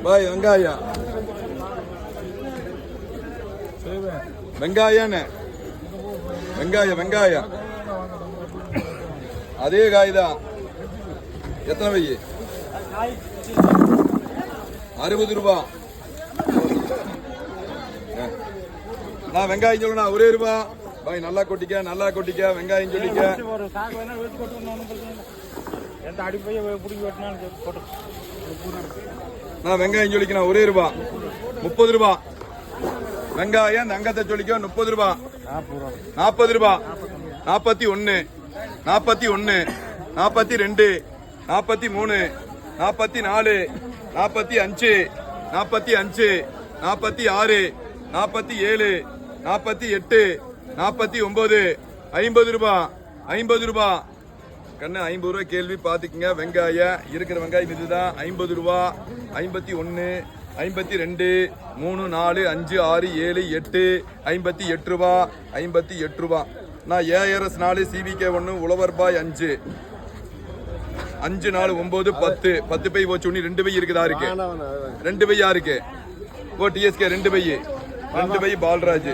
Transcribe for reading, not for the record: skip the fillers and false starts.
பாய் வெங்காயம் வெங்காயம் வெங்காயம் வெங்காயம் அதே காய் தான். எத்தனை பை? 60 ரூபா. நான் வெங்காயம் சொல்லணும் ஒரே ரூபா. பாய் நல்லா கொட்டிக்க நல்லா கொட்டிக்க வெங்காயம் சொல்லிக்க. நான் வெங்காயம் சொல்லிக்கணும் ஒரே ரூபா 30 ரூபா. வெங்காயம் தங்கத்தை சொல்லிக்க 30 ரூபா 40 ரூபா 41 41 42 43 44 45 45 46 47 48 49 50 ரூபா 50 ரூபா. கண்ணு 50 ரூபா கேள்வி பாத்துக்கங்க. வெங்காயம் இருக்கிற வெங்காயம் இதுதான் 50 ரூபா. 51 52 3 4 5 6 7 8 58 ரூபா 58 ரூபா. நான் ஏஆர்எஸ் 4 சிவிகே 1 உழவர் பாய் 5 5 4 9 10 10 பை போச்சு. 2 பை இருக்குதா இருக்கு 2 பை யாருக்கு? ஓ டிஎஸ்கே 2 பை பால்ராஜ்.